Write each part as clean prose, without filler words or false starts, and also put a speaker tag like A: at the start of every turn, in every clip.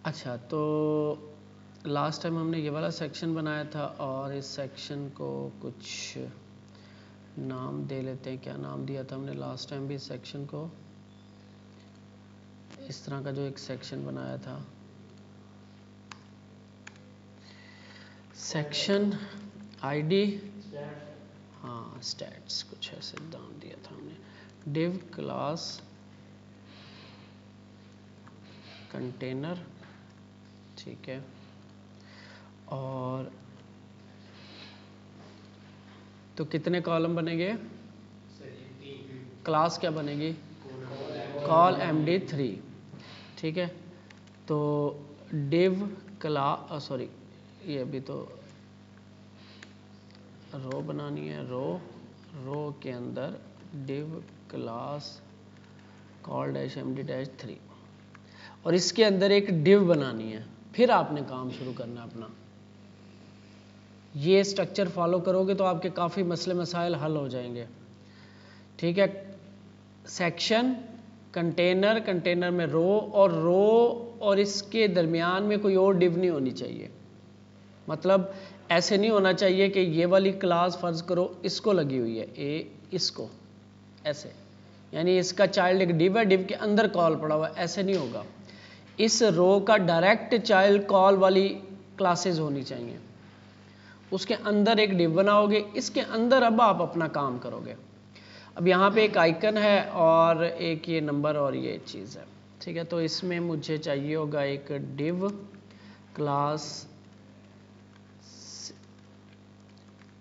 A: अच्छा, तो last time हमने ये वाला सेक्शन बनाया था और इस सेक्शन को कुछ नाम दे लेते हैं। क्या नाम दिया था हमने लास्ट टाइम भी इस सेक्शन को? इस तरह का जो एक सेक्शन बनाया था, सेक्शन आईडी, हाँ स्टैट्स, कुछ ऐसे नाम दिया था हमने। डिव क्लास कंटेनर, ठीक है। और तो कितने कॉलम बनेंगे? क्लास क्या बनेगी? कॉल MD3, ठीक है। तो डिव क्लास, सॉरी ये अभी तो रो बनानी है। रो के अंदर div class call dash MD-3 और इसके अंदर एक डिव बनानी है। फिर आपने काम शुरू करना है अपना। ये स्ट्रक्चर फॉलो करोगे तो आपके काफ़ी मसले मसाइल हल हो जाएंगे, ठीक है। सेक्शन, कंटेनर, कंटेनर में रो और इसके दरमियान में कोई और डिव नहीं होनी चाहिए। मतलब ऐसे नहीं होना चाहिए कि ये वाली क्लास फर्ज करो इसको लगी हुई है इसको ऐसे, यानी इसका चाइल्ड एक डिव है, डिव के अंदर कॉल पड़ा हुआ है, ऐसे नहीं होगा। इस रो का डायरेक्ट चाइल्ड कॉल वाली क्लासेस होनी चाहिए। उसके अंदर एक डिव बनाओगे, इसके अंदर अब आप अपना काम करोगे। अब यहाँ पे एक आइकन है और एक ये नंबर और ये चीज़ है, ठीक है। तो इसमें मुझे चाहिए होगा एक डिव क्लास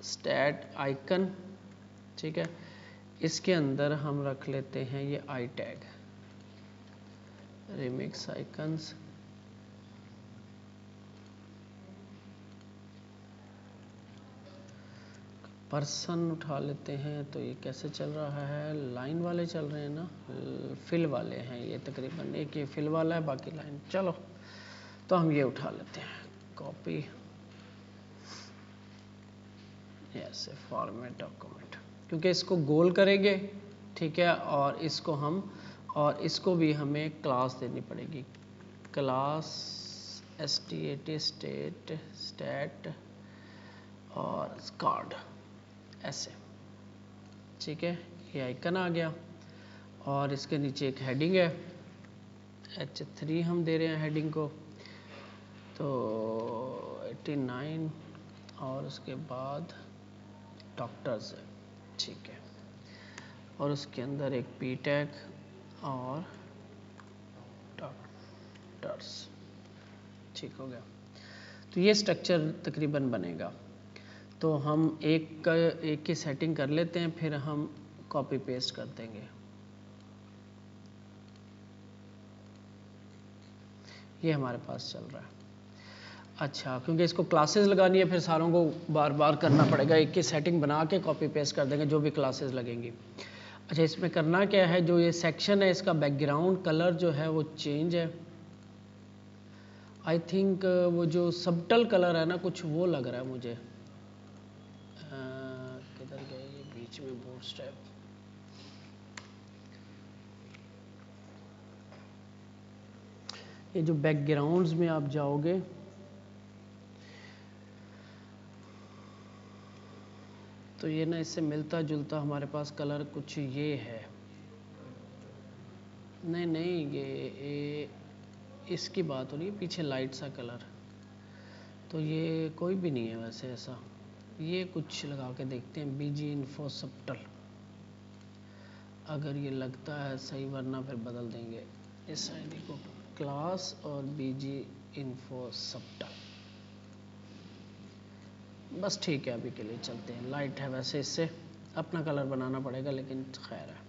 A: स्टैट आइकन, ठीक है। इसके अंदर हम रख लेते हैं ये I tag, remix icons, person उठा लेते हैं। तो ये कैसे चल रहा है? लाइन वाले चल रहे हैं ना, फिल वाले हैं ये तकरीबन। एक ये फिल वाला है, बाकी लाइन। चलो तो हम ये उठा लेते हैं, कॉपी, ऐसे फॉर्मेट डॉक्यूमेंट, क्योंकि इसको गोल करेंगे, ठीक है। और इसको भी हमें क्लास देनी पड़ेगी, क्लास स्टैट और कार्ड, ऐसे, ठीक है। ये आइकन आ गया और इसके नीचे एक हेडिंग है, H3 हम दे रहे हैं हेडिंग को, तो 89 और उसके बाद डॉक्टर्स है, ठीक है। और उसके अंदर एक पी टैग और डॉक्टर्स, ठीक हो गया। तो ये स्ट्रक्चर तकरीबन बनेगा। तो हम एक की सेटिंग कर लेते हैं, फिर हम कॉपी पेस्ट कर देंगे। ये हमारे पास चल रहा है। अच्छा, क्योंकि इसको क्लासेस लगानी है, फिर सारों को बार बार करना पड़ेगा। एक की सेटिंग बना के कॉपी पेस्ट कर देंगे जो भी क्लासेस लगेंगी। अच्छा, इसमें करना क्या है, जो ये सेक्शन है इसका बैकग्राउंड कलर जो है वो चेंज है। आई थिंक वो जो सबटल कलर है ना, कुछ वो लग रहा है मुझे। किधर गए ये बीच में बूटस्ट्रैप? ये जो बैकग्राउंड्स में आप जाओगे तो ये ना इससे मिलता जुलता हमारे पास कलर कुछ ये है। नहीं ये इसकी बात हो रही है, पीछे लाइट सा कलर। तो ये कोई भी नहीं है वैसे ऐसा। ये कुछ लगा के देखते हैं, BG इन्फो सबटल, अगर ये लगता है सही, वरना फिर बदल देंगे इस आईडी को, क्लास और BG इन्फो सबटल, बस ठीक है। अभी के लिए चलते हैं, लाइट है वैसे, इससे अपना कलर बनाना पड़ेगा, लेकिन खैर है,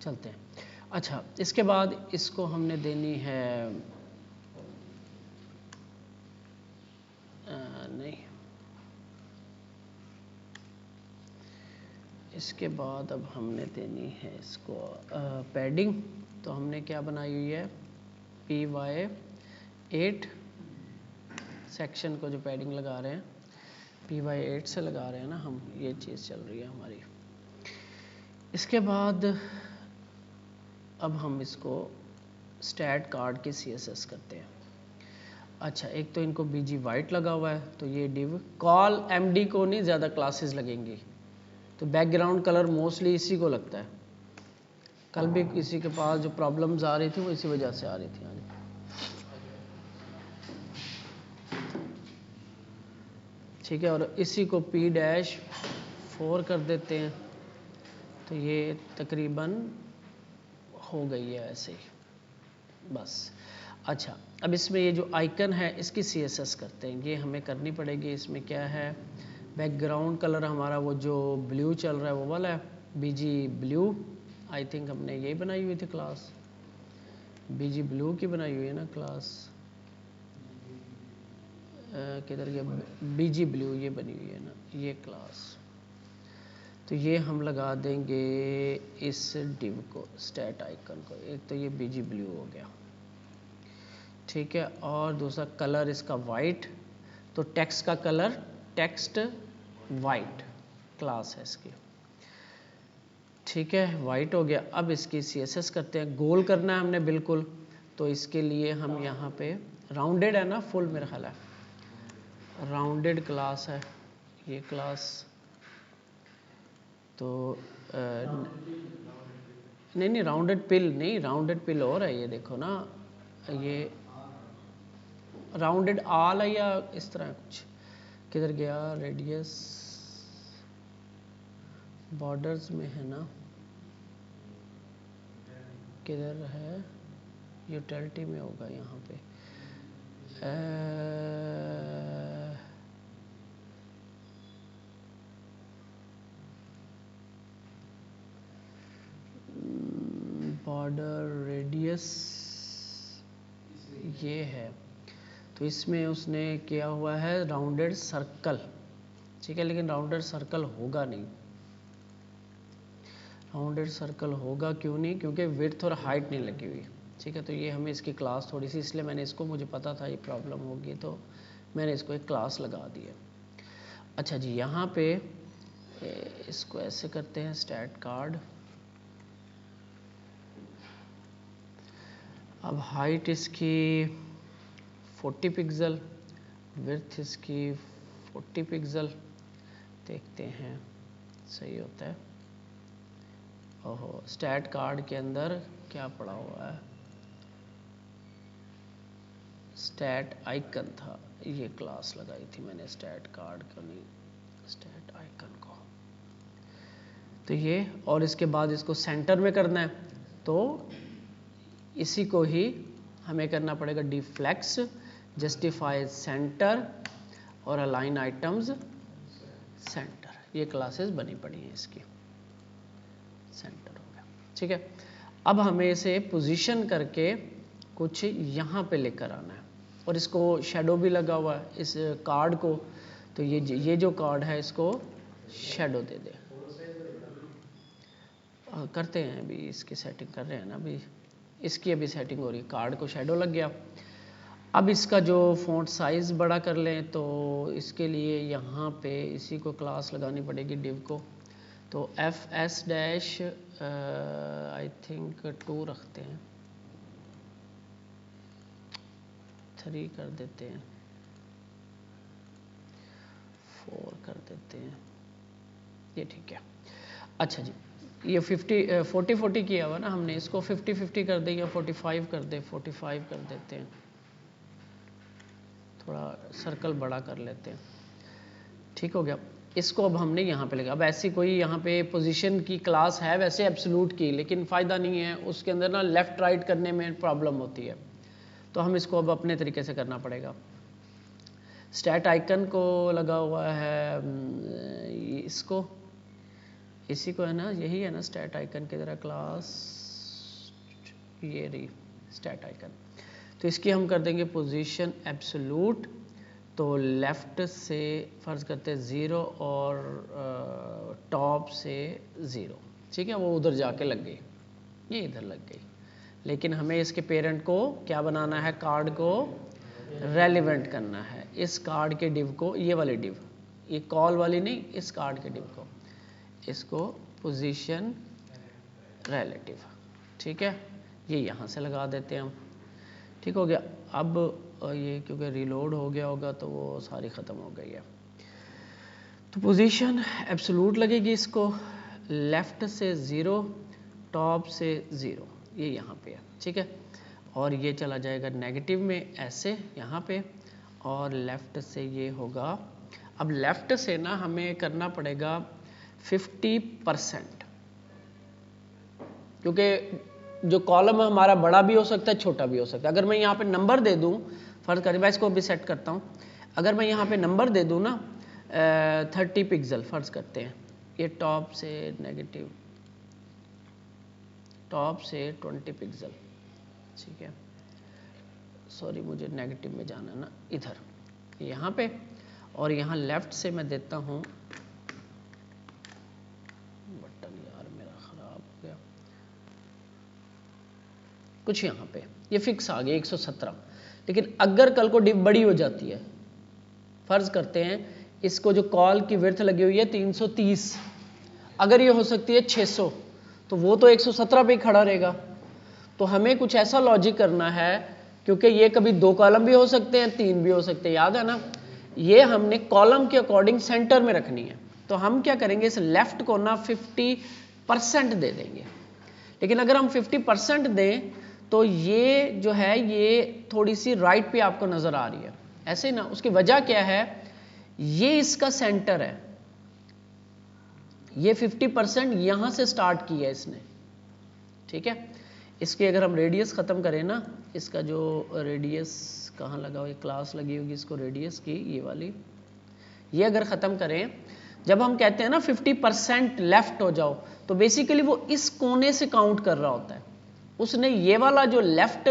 A: चलते हैं। अच्छा, इसके बाद इसको हमने देनी है नहीं, इसके बाद अब हमने देनी है इसको पैडिंग। तो हमने क्या बनाई हुई है, PY8 सेक्शन को जो पैडिंग लगा रहे हैं, PY8 से लगा रहे हैं ना हम, ये चीज़ चल रही है हमारी। इसके बाद अब हम इसको स्टैट कार्ड की CSS करते हैं। अच्छा, एक तो इनको बीजी वाइट लगा हुआ है, तो ये डिव कॉल एमडी को नहीं ज़्यादा क्लासेस लगेंगी, तो बैकग्राउंड कलर मोस्टली इसी को लगता है। कल भी किसी के पास जो प्रॉब्लम्स आ रही थी वो इसी वजह से आ रही थी। आज ठीक है, और इसी को P-4 कर देते हैं, तो ये तकरीबन हो गई है ऐसे ही बस। अच्छा, अब इसमें ये जो आइकन है इसकी CSS करते हैं, ये हमें करनी पड़ेगी। इसमें क्या है, बैकग्राउंड कलर हमारा वो जो ब्लू चल रहा है वो वाला है, BG ब्लू। आई थिंक हमने यही बनाई हुई थी क्लास, BG ब्लू की बनाई हुई है ना क्लास, किधर गया, BG ब्लू ये बनी हुई है ना ये क्लास। तो ये हम लगा देंगे इस डिव को, स्टैट आइकन को। एक तो ये BG ब्लू हो गया, ठीक है, और दूसरा कलर इसका वाइट, तो टेक्स्ट का कलर टेक्स्ट वाइट क्लास है इसकी, ठीक है, वाइट हो गया। अब इसकी CSS करते हैं, गोल करना है हमने बिल्कुल, तो इसके लिए हम यहाँ पे राउंडेड है ना, फुल मेरा ख्याल है राउंडेड क्लास है ये क्लास, तो नहीं राउंडेड पिल नहीं, राउंडेड पिल और है ये, देखो ना ये राउंडेड आल है या इस तरह कुछ, किधर गया रेडियस, बॉर्डर्स में है ना, किधर है, यूटिलिटी में होगा यहाँ पे, बॉर्डर रेडियस ये है, तो इसमें उसने किया हुआ है राउंडेड सर्कल, ठीक है, लेकिन राउंडेड सर्कल होगा नहीं, राउंडेड सर्कल होगा क्यों नहीं, क्योंकि विड्थ और हाइट नहीं लगी हुई, ठीक है, तो ये हमें इसकी क्लास थोड़ी सी, इसलिए मैंने इसको, मुझे पता था ये प्रॉब्लम होगी तो मैंने इसको एक क्लास लगा दी है। अच्छा जी, यहाँ पे इसको ऐसे करते हैं, स्टैट कार्ड, अब हाइट इसकी 40 पिक्सल, विड्थ इसकी 40 पिक्सल, देखते हैं सही होता है। ओहो, स्टैट कार्ड के अंदर क्या पड़ा हुआ है, स्टैट आइकन था, ये क्लास लगाई थी मैंने, स्टैट कार्ड को नहीं, स्टैट आइकन को, तो ये, और इसके बाद इसको सेंटर में करना है, तो इसी को ही हमें करना पड़ेगा, डिफ्लेक्स, जस्टिफाई सेंटर और अलाइन आइटम्स सेंटर, ये क्लासेस बनी पड़ी हैं इसकी, सेंटर हो गया, ठीक है। अब हमें इसे पोजीशन करके कुछ यहाँ पे लेकर आना है, और इसको शेडो भी लगा हुआ है इस कार्ड को, तो ये जो कार्ड है इसको शेडो दे दे, करते हैं अभी इसकी सेटिंग कर रहे हैं ना, अभी इसकी अभी सेटिंग हो रही है, कार्ड को शेडो लग गया। अब इसका जो फ़ॉन्ट साइज़ बड़ा कर लें, तो इसके लिए यहाँ पे इसी को क्लास लगानी पड़ेगी डिव को, तो FS- आई थिंक 2 रखते हैं, 3 कर देते हैं, 4 कर देते हैं, ये ठीक है। अच्छा जी, ये 40 किया हुआ ना हमने, इसको 50 कर दें या 45 कर दें, 45 कर देते हैं, थोड़ा सर्कल बड़ा कर लेते हैं, ठीक हो गया। इसको अब हमने यहाँ पे लगा, अब ऐसी कोई यहाँ पे पोजीशन की क्लास है वैसे एब्सोल्यूट की, लेकिन फ़ायदा नहीं है, उसके अंदर ना लेफ़्ट राइट करने में प्रॉब्लम होती है, तो हम इसको अब अपने तरीके से करना पड़ेगा। स्टैट आइकन को लगा हुआ है इसको, इसी को है ना, यही है ना स्टैट आइकन की तरह क्लास, ये रही स्टैट आइकन, तो इसकी हम कर देंगे पोजीशन एब्सोल्यूट, तो लेफ़्ट से फ़र्ज़ करते हैं 0 और टॉप से 0, ठीक है, वो उधर जाके लग गई, ये इधर लग गई, लेकिन हमें इसके पेरेंट को क्या बनाना है, कार्ड को रेलिवेंट करना है, इस कार्ड के डिव को, ये वाली डिव, ये कॉल वाली नहीं, इस कार्ड के डिव को, इसको पोजीशन रिलेटिव, ठीक है, ये यहाँ से लगा देते हैं हम, ठीक हो गया। अब ये क्योंकि रीलोड हो गया होगा तो वो सारी ख़त्म हो गई है। तो पोजीशन एब्सोल्यूट लगेगी इसको, लेफ़्ट से 0, टॉप से 0, ये यहाँ पे है, ठीक है। और ये चला जाएगा नेगेटिव में ऐसे यहाँ पे, और लेफ़्ट से ये होगा। अब लेफ़्ट से ना हमें करना पड़ेगा 50%, क्योंकि जो कॉलम हमारा बड़ा भी हो सकता है छोटा भी हो सकता है। अगर मैं यहाँ पे नंबर दे दूँ, फर्ज करें, मैं इसको भी सेट करता हूँ, अगर मैं यहाँ पे नंबर दे दूँ ना 30 पिक्सल फर्ज करते हैं, ये टॉप से नेगेटिव, टॉप से 20 पिक्सल, ठीक है। सॉरी मुझे नेगेटिव में जाना है ना, इधर यहाँ पे, और यहाँ लेफ्ट से मैं देता हूँ, बटन यार मेरा ख़राब हो गया, कुछ यहाँ पे ये फिक्स आ गया 117। लेकिन अगर कल को डिव बड़ी हो जाती है, फर्ज करते हैं इसको जो कॉल की विड्थ लगी हुई है 330, अगर ये हो सकती है 600, तो वो तो 117 पे ही खड़ा रहेगा। तो हमें कुछ ऐसा लॉजिक करना है, क्योंकि ये कभी 2 कॉलम भी हो सकते हैं, 3 भी हो सकते हैं, याद है ना। ये हमने कॉलम के अकॉर्डिंग सेंटर में रखनी है। तो हम क्या करेंगे, इस लेफ्ट को ना 50% दे देंगे। लेकिन अगर हम 50% दें तो ये जो है ये थोड़ी सी राइट पे आपको नजर आ रही है, ऐसे ना। उसकी वजह क्या है, ये इसका सेंटर है, ये 50% यहां से स्टार्ट की है इसने, ठीक है। इसकी अगर हम रेडियस खत्म करें ना, इसका जो रेडियस कहाँ लगा हुआ, क्लास लगी होगी इसको रेडियस की, ये वाली, ये अगर खत्म करें, जब हम कहते हैं ना 50% लेफ्ट हो जाओ, तो बेसिकली वो इस कोने से काउंट कर रहा होता है। उसने ये वाला जो लेफ्ट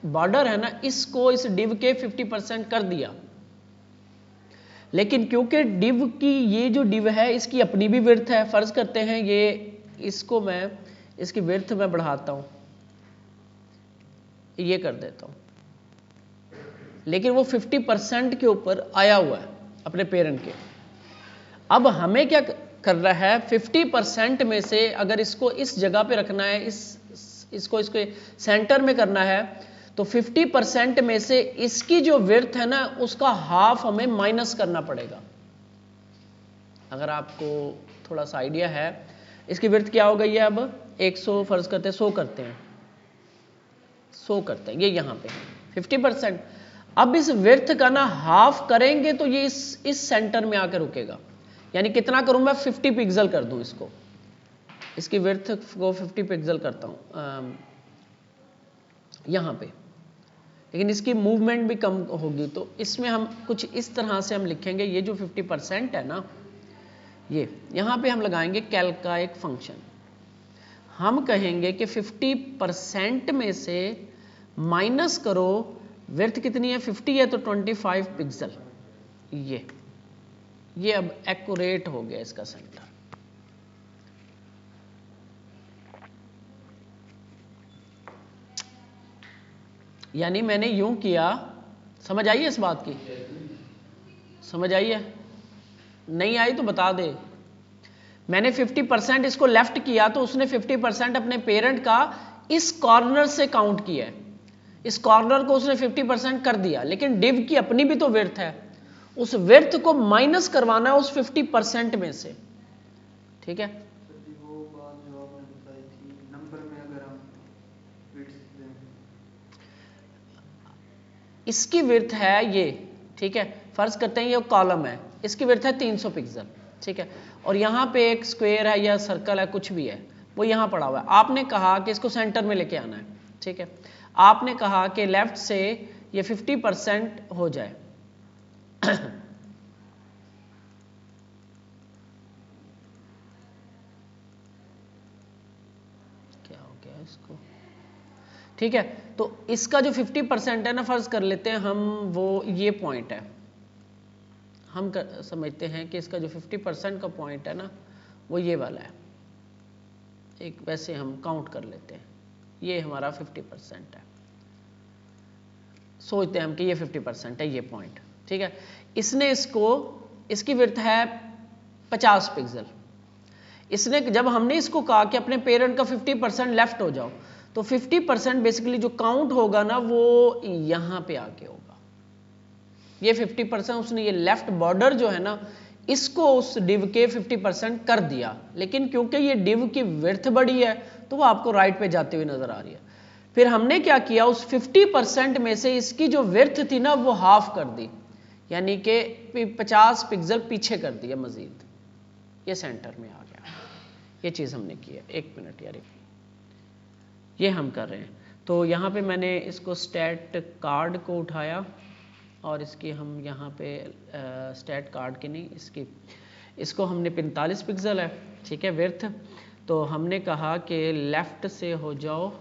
A: बॉर्डर है ना, इसको इस डिव के 50% कर दिया। लेकिन क्योंकि डिव की ये जो डिव है इसकी अपनी भी विड्थ है, फर्ज करते हैं ये, इसको मैं इसकी विड्थ में बढ़ाता हूं, ये कर देता हूं, लेकिन वो 50% के ऊपर आया हुआ है अपने पेरेंट के। अब हमें क्या करना है, 50% में से अगर इसको इस जगह पे रखना है, इसको सेंटर में करना है, तो 50% में से इसकी जो विड्थ है ना, उसका हाफ हमें माइनस करना पड़ेगा। अगर आपको थोड़ा सा आइडिया है, इसकी विड्थ क्या हो गई है, अब 100 फर्ज करते हैं, 100 करते हैं, 100 करते हैं, ये यहाँ पे 50%। अब इस विड्थ का ना हाफ करेंगे तो ये इस सेंटर में आकर रुकेगा। यानी कितना करूं मैं, 50 पिक्सल कर दूं इसको, इसकी विड्थ को 50 पिक्सल करता हूं यहां पे। लेकिन इसकी मूवमेंट भी कम होगी, तो इसमें हम कुछ इस तरह से हम लिखेंगे, ये जो 50% है ना, ये यहां पे हम लगाएंगे कैल्क का एक फंक्शन। हम कहेंगे कि 50% में से माइनस करो, विड्थ कितनी है 50 है, तो 25 पिक्सल। ये अब एक्यूरेट हो गया इसका सेंटर। यानी मैंने यूं किया, समझ आई है इस बात की, समझ आई है, नहीं आई तो बता दे। मैंने 50% इसको लेफ्ट किया, तो उसने 50% अपने पेरेंट का इस कॉर्नर से काउंट किया है, इस कॉर्नर को उसने 50% कर दिया। लेकिन डिव की अपनी भी तो विड्थ है, उस विड्थ को माइनस करवाना है उस 50% में से, ठीक है।
B: वो बात जो आपने बताई थी, नंबर में अगर हम विड्थ दें,
A: इसकी विड्थ है ये, ठीक है, फर्ज करते हैं ये कॉलम है, इसकी विड्थ है 300 पिक्सल, ठीक है। और यहाँ पे एक स्क्वायर है या सर्कल है, कुछ भी है, वो यहाँ पड़ा हुआ है। आपने कहा कि इसको सेंटर में लेके आना है, ठीक है। आपने कहा कि लेफ्ट से ये 50% हो जाए क्या हो गया इसको, ठीक है। तो इसका जो 50% है ना, फर्ज कर लेते हैं हम, वो ये पॉइंट है, हम समझते हैं कि इसका जो 50% का पॉइंट है ना, वो ये वाला है। एक वैसे हम काउंट कर लेते हैं, ये हमारा 50% है, सोचते हैं हम कि ये 50% है, ये पॉइंट, ठीक है। इसने इसको, इसकी विड्थ है 50 पिक्सल। इसने, जब हमने इसको कहा कि अपने पेरेंट का 50% लेफ्ट हो जाओ, तो 50% बेसिकली जो काउंट होगा ना वो यहाँ पे आके होगा। ये 50% उसने ये लेफ्ट बॉर्डर जो है ना इसको उस डिव के 50% कर दिया, लेकिन क्योंकि ये डिव की विड्थ बड़ी है तो वो आपको राइट पे जाते हुए नजर आ रही है। फिर हमने क्या किया, उस 50% में से इसकी जो विड्थ थी ना वो हाफ कर दी, यानी कि 50 पिक्सल पीछे कर दिया मजीद, ये सेंटर में आ गया। ये चीज़ हमने की है। एक मिनट यार, ये हम कर रहे हैं। तो यहाँ पे मैंने इसको स्टैट कार्ड को उठाया और इसकी हम यहाँ पे स्टैट कार्ड की नहीं, इसको हमने 45 पिक्सल है, ठीक है विड्थ। तो हमने कहा कि लेफ़्ट से हो जाओ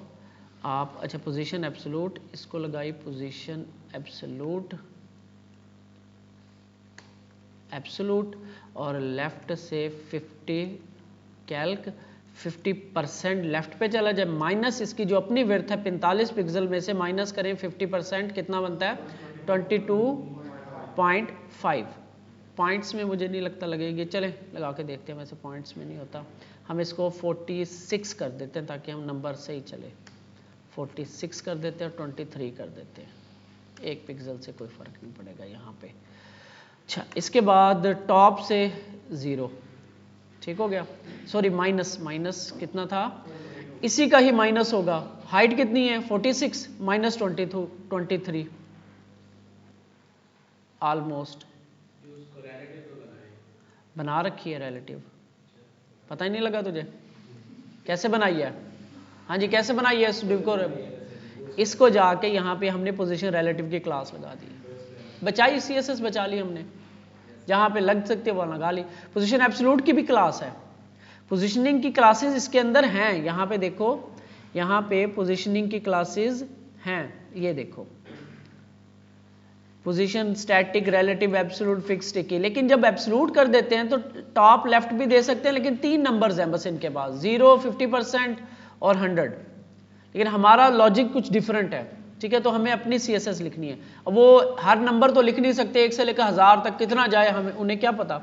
A: आप, अच्छा पोजीशन एब्सोल्यूट, इसको लगाई पोजीशन एब्सोल्यूट और लेफ़्ट से 50 कैल्क 50% लेफ्ट पे चला जाए, माइनस इसकी जो अपनी विड्थ है 45 पिक्सल में से माइनस करें 50%, कितना बनता है 22.5। पॉइंट्स में मुझे नहीं लगता लगेगी, चले लगा के देखते हैं, वैसे पॉइंट्स में नहीं होता। हम इसको 46 कर देते हैं ताकि हम नंबर सही चले, 46 कर देते हैं और 23 कर देते हैं, 1 पिक्सल से कोई फ़र्क नहीं पड़ेगा यहाँ पे। अच्छा इसके बाद टॉप से 0, ठीक हो गया, सॉरी माइनस कितना था, इसी का ही माइनस होगा। हाइट कितनी है 46 माइनस 23 ऑलमोस्ट बना रखी है रिलेटिव, पता ही नहीं लगा तुझे कैसे बनाई है? हाँ जी कैसे बनाई है इस डिव को, इसको जाके यहाँ पे हमने पोजीशन रिलेटिव की क्लास लगा दी, बचाई CSS बचा ली हमने, जहाँ पे लग सकती है वो लगा ली। पोजीशन एब्सोल्यूट की भी क्लास है, पोजीशनिंग की क्लासेस इसके अंदर हैं, यहाँ पे देखो, यहाँ पे पोजीशनिंग की क्लासेस हैं, ये देखो position static relative absolute fix sticky. लेकिन जब एब्सोल्यूट कर देते हैं तो टॉप लेफ्ट भी दे सकते हैं, लेकिन 3 नंबर्स हैं बस इनके पास, 0, 50% और 100। लेकिन हमारा लॉजिक कुछ डिफरेंट है, ठीक है, तो हमें अपनी CSS लिखनी है। अब वो हर नंबर तो लिख नहीं सकते, 1 से लेकर 1000 तक कितना जाए हमें उन्हें क्या पता,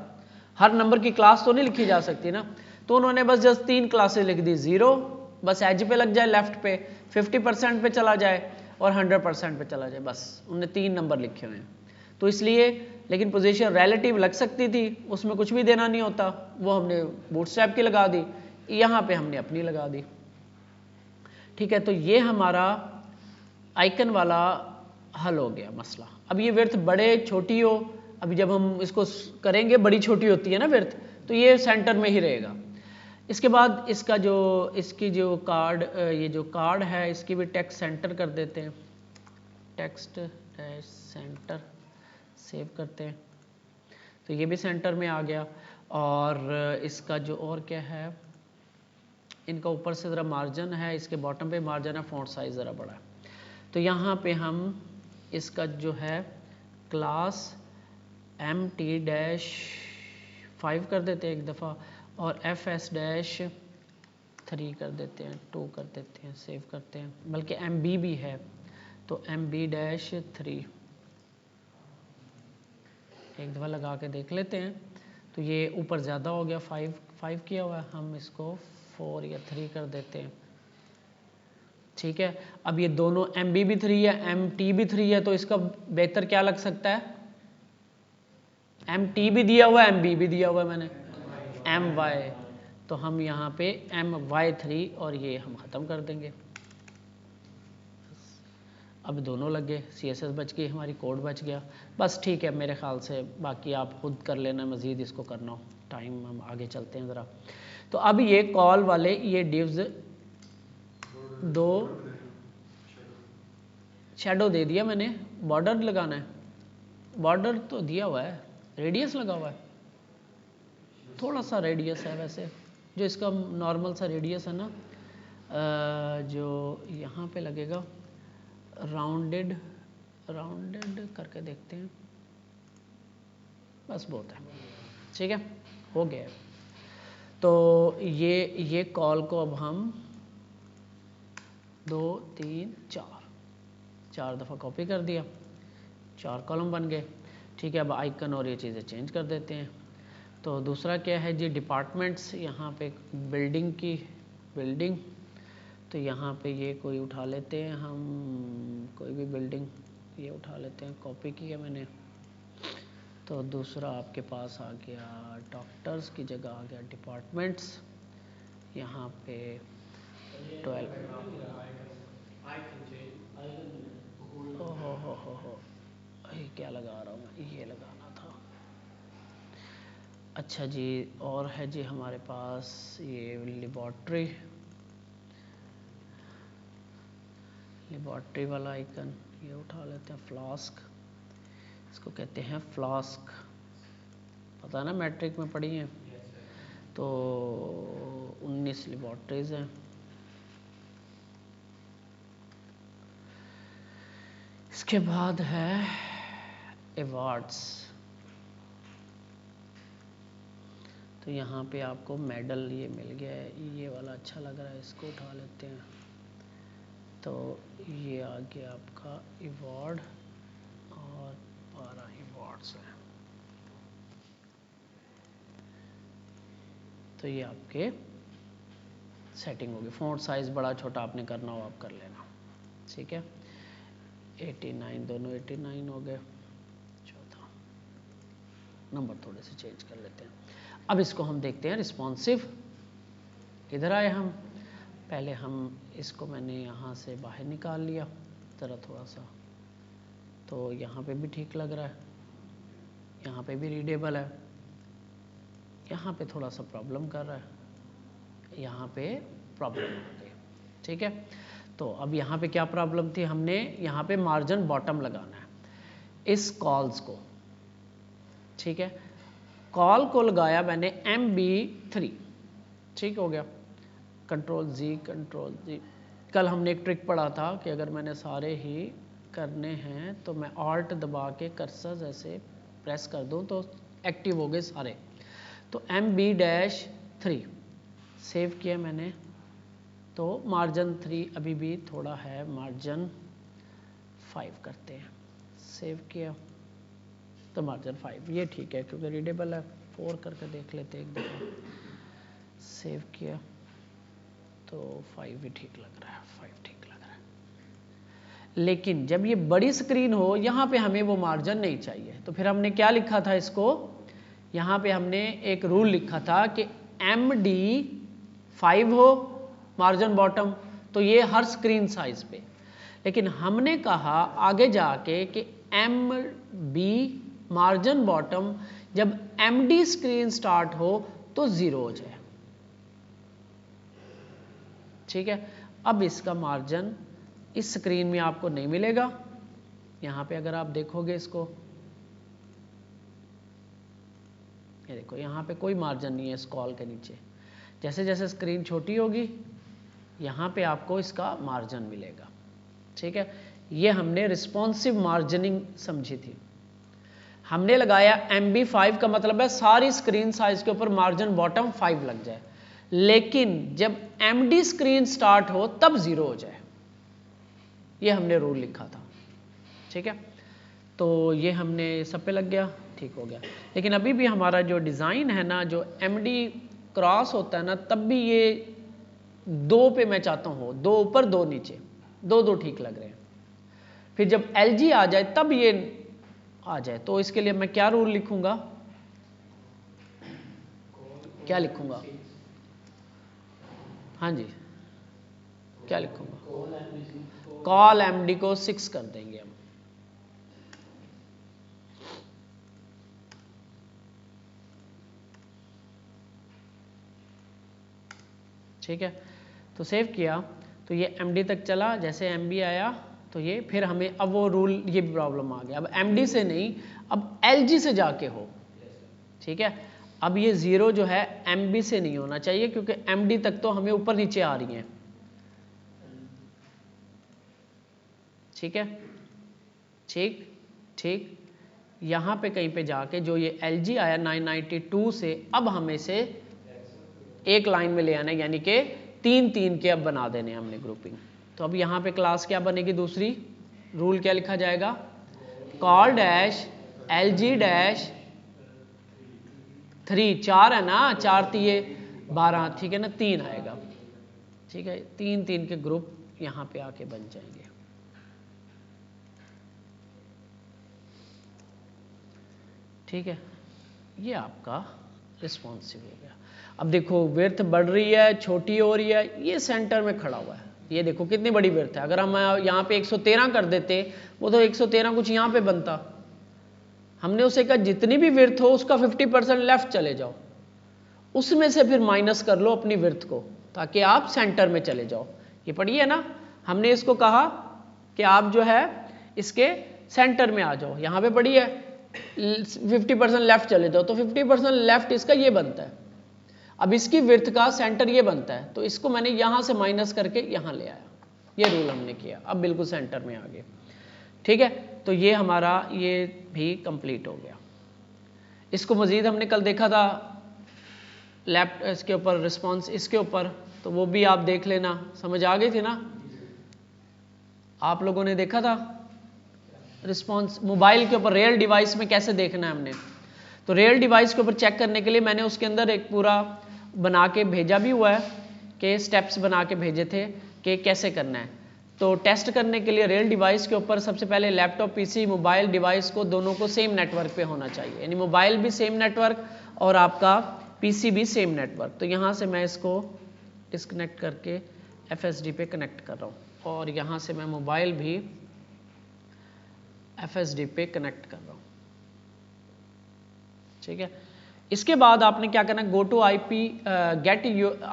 A: हर नंबर की क्लास तो नहीं लिखी जा सकती ना। तो उन्होंने बस जस्ट 3 क्लासेस लिख दी, 0 बस एज पे लग जाए लेफ्ट पे, 50% पे चला जाए और 100% पे चला जाए, बस उन्होंने 3 नंबर लिखे हुए हैं। तो इसलिए, लेकिन पोजीशन रिलेटिव लग सकती थी, उसमें कुछ भी देना नहीं होता, वो हमने बूटस्ट्रैप की लगा दी, यहाँ पे हमने अपनी लगा दी, ठीक है। तो ये हमारा आइकन वाला हल हो गया मसला। अब ये विड्थ बड़े छोटी हो, अभी जब हम इसको करेंगे बड़ी छोटी होती है ना विड्थ, तो ये सेंटर में ही रहेगा। इसके बाद इसका जो इसकी जो कार्ड, ये जो कार्ड है इसकी भी टेक्स्ट सेंटर कर देते हैं, टेक्स्ट सेंटर सेव करते हैं, तो ये भी सेंटर में आ गया। और इसका जो और क्या है, इनका ऊपर से ज़रा मार्जिन है, इसके बॉटम पे मार्जिन है, फ़ॉन्ट साइज़ ज़रा बड़ा है। तो यहाँ पे हम इसका जो है क्लास MT-5 कर देते हैं एक दफ़ा और FS-3 कर देते हैं, 2 कर देते हैं, सेव करते हैं, बल्कि MB भी है तो MB-3 एक दफ़ा लगा के देख लेते हैं। तो ये ऊपर ज़्यादा हो गया, 5 किया हुआ है, हम इसको 4 या 3 कर देते हैं, ठीक है। अब ये दोनों MB भी 3 है, MT भी 3 है, तो इसका बेहतर क्या लग सकता है, MT भी दिया हुआ है, MB भी दिया हुआ है मैंने, MY, तो हम यहाँ पे MY3 और ये हम ख़त्म कर देंगे। अब दोनों लग गए, CSS बच गई हमारी, कोड बच गया, बस ठीक है मेरे ख्याल से। बाकी आप खुद कर लेना, मज़ीद इसको करना हो टाइम, हम आगे चलते हैं ज़रा। तो अब ये कॉल वाले ये डिव्स 2 शैडो दे दिया मैंने, बॉर्डर लगाना है, बॉर्डर तो दिया हुआ है, रेडियस लगा हुआ है, थोड़ा सा रेडियस है वैसे, जो इसका नॉर्मल सा रेडियस है ना, जो यहाँ पे लगेगा, राउंडेड करके देखते हैं, बस बहुत है, ठीक है, हो गया। तो ये कॉल को अब हम 2 3 4 दफ़ा कॉपी कर दिया, 4 कॉलम बन गए, ठीक है। अब आइकन और ये चीज़ें चेंज कर देते हैं। तो दूसरा क्या है जी, डिपार्टमेंट्स, यहाँ पे बिल्डिंग, तो यहाँ पे ये कोई उठा लेते हैं हम, कोई भी बिल्डिंग ये उठा लेते हैं, कॉपी किया मैंने। तो दूसरा आपके पास आ गया डॉक्टर्स की जगह आ गया डिपार्टमेंट्स। यहाँ पे 12 हो ये क्या लगा रहा हूँ मैं, ये लगाना था। अच्छा जी, और है जी हमारे पास ये लेबॉर्ट्री वाला आइकन, ये उठा लेते हैं। फ्लास्क, इसको कहते हैं फ्लास्क, पता है ना, मैट्रिक में पढ़ी है। तो 19 लेबॉर्ट्रीज हैं। इसके बाद है अवार्ड्स। तो यहाँ पे आपको मेडल ये मिल गया है, ये वाला अच्छा लग रहा है, इसको उठा लेते हैं। तो ये आ गया आपका अवार्ड, और 12 अवार्ड्स हैं। तो ये आपके सेटिंग होगी। फ़ॉन्ट साइज़ बड़ा छोटा आपने करना हो आप कर लेना, ठीक है। 89 दोनों 89 हो गए। चौथा नंबर थोड़े से चेंज कर लेते हैं। अब इसको हम देखते हैं रिस्पॉन्सिव। इधर आए हम, पहले हम इसको मैंने यहाँ से बाहर निकाल लिया ज़रा थोड़ा सा, तो यहाँ पे भी ठीक लग रहा है, यहाँ पे भी रीडेबल है। यहाँ पे थोड़ा सा प्रॉब्लम कर रहा है, यहाँ पे प्रॉब्लम आ गई, ठीक है। तो अब यहाँ पे क्या प्रॉब्लम थी, हमने यहाँ पे मार्जिन बॉटम लगाना है इस कॉल्स को, ठीक है। कॉल को लगाया मैंने MB3, ठीक हो गया। कंट्रोल जी। कल हमने एक ट्रिक पढ़ा था कि अगर मैंने सारे ही करने हैं तो मैं ऑल्ट दबा के कर्सर ऐसे प्रेस कर दूं तो एक्टिव हो गए सारे। तो MB-3 सेव किया मैंने। तो मार्जिन 3 अभी भी थोड़ा है, मार्जिन 5 करते हैं, सेव किया तो मार्जिन 5 ये ठीक है क्योंकि रीडेबल है। 4 करके देख लेते हैं एक दफ़ा, सेव किया तो 5 भी ठीक लग रहा है, 5 ठीक लग रहा है। लेकिन जब ये बड़ी स्क्रीन हो, यहाँ पे हमें वो मार्जिन नहीं चाहिए। तो फिर हमने क्या लिखा था इसको, यहाँ पे हमने एक रूल लिखा था कि MD5 हो मार्जिन बॉटम, तो ये हर स्क्रीन साइज पे। लेकिन हमने कहा आगे जाके कि MB मार्जिन बॉटम जब MD स्क्रीन स्टार्ट हो तो 0 हो जाए, ठीक है। अब इसका मार्जिन इस स्क्रीन में आपको नहीं मिलेगा। यहाँ पे अगर आप देखोगे इसको, ये देखो यहाँ पे कोई मार्जिन नहीं है इस कॉल के नीचे। जैसे जैसे स्क्रीन छोटी होगी यहाँ पे आपको इसका मार्जिन मिलेगा, ठीक है। ये हमने रिस्पॉन्सिव मार्जिनिंग समझी थी। हमने लगाया MB5 का मतलब है सारी स्क्रीन साइज के ऊपर मार्जिन बॉटम 5 लग जाए, लेकिन जब MD स्क्रीन स्टार्ट हो तब 0 हो जाए। ये हमने रूल लिखा था, ठीक है। तो ये हमने सब पे लग गया, ठीक हो गया। लेकिन अभी भी हमारा जो डिज़ाइन है ना, जो MD क्रॉस होता है ना, तब भी ये 2 पे मैं चाहता हूँ, 2 ऊपर 2 नीचे, 2 ठीक लग रहे हैं। फिर जब LG आ जाए तब ये आ जाए, तो इसके लिए मैं क्या रूल लिखूंगा, क्या लिखूंगा, हाँ जी क्या लिखूंगा, कॉल MD को 6 कर देंगे हम, ठीक है। तो सेव किया तो ये MD तक चला, जैसे MB आया तो ये फिर हमें अब वो रूल, ये प्रॉब्लम आ गया, अब MD से नहीं अब LG से जाके हो, ठीक है। अब ये 0 जो है MB से नहीं होना चाहिए क्योंकि MD तक तो हमें ऊपर नीचे आ रही हैं, ठीक है, ठीक। यहाँ पे कहीं पे जाके जो ये LG आया 992 से, अब हमें से एक लाइन में ले आना है, यानी कि 3 के अब बना देने हमने ग्रुपिंग। तो अब यहाँ पे क्लास क्या बनेगी, दूसरी रूल क्या लिखा जाएगा, कॉल डैश LG डैश 3, 4 है ना, 4 3 12, ठीक है ना, 3 आएगा, ठीक है, 3-3 के ग्रुप यहाँ पे आके बन जाएंगे। ठीक है, ये आपका रिस्पॉन्सिव हो गया। अब देखो विड्थ बढ़ रही है, छोटी हो रही है, ये सेंटर में खड़ा हुआ है, ये देखो कितनी बड़ी विड्थ है। अगर हम यहाँ पे 113 कर देते, वो तो 113 कुछ यहाँ पे बनता। हमने उसे कहा जितनी भी विड्थ हो उसका 50% लेफ्ट चले जाओ, उसमें से फिर माइनस कर लो अपनी विड्थ को, ताकि आप सेंटर में चले जाओ। ये पढ़िए ना, हमने इसको कहा कि आप जो है इसके सेंटर में आ जाओ। यहाँ पे पढ़िए 50% लेफ्ट चले जाओ, तो 50% लेफ्ट इसका ये बनता है। अब इसकी विड्थ का सेंटर ये बनता है, तो इसको मैंने यहाँ से माइनस करके यहाँ ले आया, ये रूल हमने किया। अब बिल्कुल सेंटर में आ गए। ठीक है, तो ये हमारा ये भी कंप्लीट हो गया। इसको मजीद हमने कल देखा था लेफ्ट इसके ऊपर रिस्पॉन्स इसके ऊपर, तो वो भी आप देख लेना, समझ आ गई थी ना? आप लोगों ने देखा था रिस्पॉन्स मोबाइल के ऊपर रियल डिवाइस में कैसे देखना है हमने। तो रियल डिवाइस के ऊपर चेक करने के लिए मैंने उसके अंदर एक पूरा बना के भेजा भी हुआ है, कि स्टेप्स बना के भेजे थे कि कैसे करना है। तो टेस्ट करने के लिए रियल डिवाइस के ऊपर सबसे पहले लैपटॉप, पीसी, मोबाइल डिवाइस को दोनों को सेम नेटवर्क पे होना चाहिए, यानी मोबाइल भी सेम नेटवर्क और आपका पीसी भी सेम नेटवर्क। तो यहाँ से मैं इसको डिस्कनेक्ट करके FSD पे कनेक्ट कर रहा हूँ, और यहाँ से मैं मोबाइल भी FSD पे कनेक्ट कर रहा हूँ। ठीक है, इसके बाद आपने क्या करना है, go to IP, get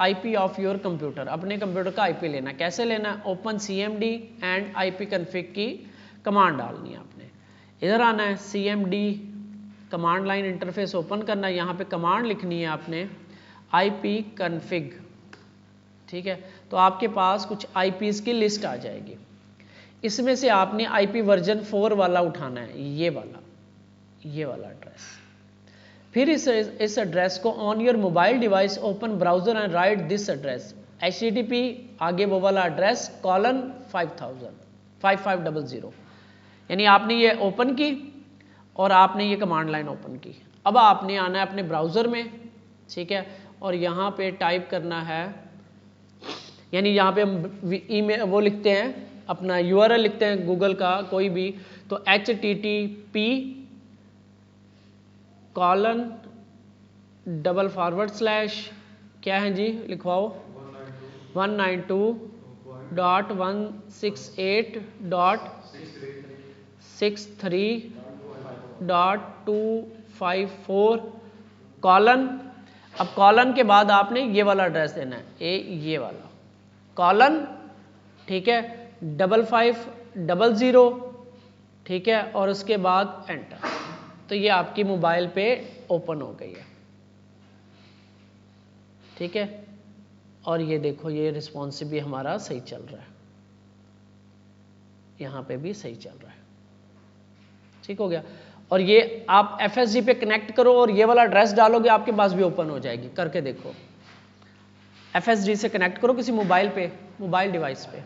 A: IP of your computer. अपने कंप्यूटर का IP लेना, कैसे लेना है, open CMD and IP config की कमांड डालनी है आपने। इधर आना है, CMD command line interface open करना है, यहाँ पे कमांड लिखनी है आपने IP कन्फिग। ठीक है, तो आपके पास कुछ IPs की लिस्ट आ जाएगी, इसमें से आपने IP वर्जन 4 वाला उठाना है, ये वाला एड्रेस। फिर इस एड्रेस को on your mobile device open browser and right this address HTTP आगे वो वाला एड्रेस :5500, यानी आपने ये ओपन की और आपने ये कमांड लाइन ओपन की। अब आपने आना है अपने ब्राउजर में, ठीक है, और यहाँ पे टाइप करना है, यानी यहाँ पे हम ईमेल वो लिखते हैं, अपना URL लिखते हैं गूगल का कोई भी, तो HTTP क्या है जी, लिखवाओ 192.168.63.254 अब कॉलन के बाद आपने ये वाला एड्रेस देना है, ये वाला कॉलन, ठीक है, 5500, ठीक है, और उसके बाद एंटर। तो ये आपकी मोबाइल पे ओपन हो गई है। ठीक है, और ये देखो ये रिस्पॉन्सिव भी हमारा सही चल रहा है, यहाँ पे भी सही चल रहा है। ठीक हो गया, और ये आप FSD पे कनेक्ट करो और ये वाला एड्रेस डालोगे, आपके पास भी ओपन हो जाएगी। करके देखो, FSD से कनेक्ट करो किसी मोबाइल डिवाइस पे।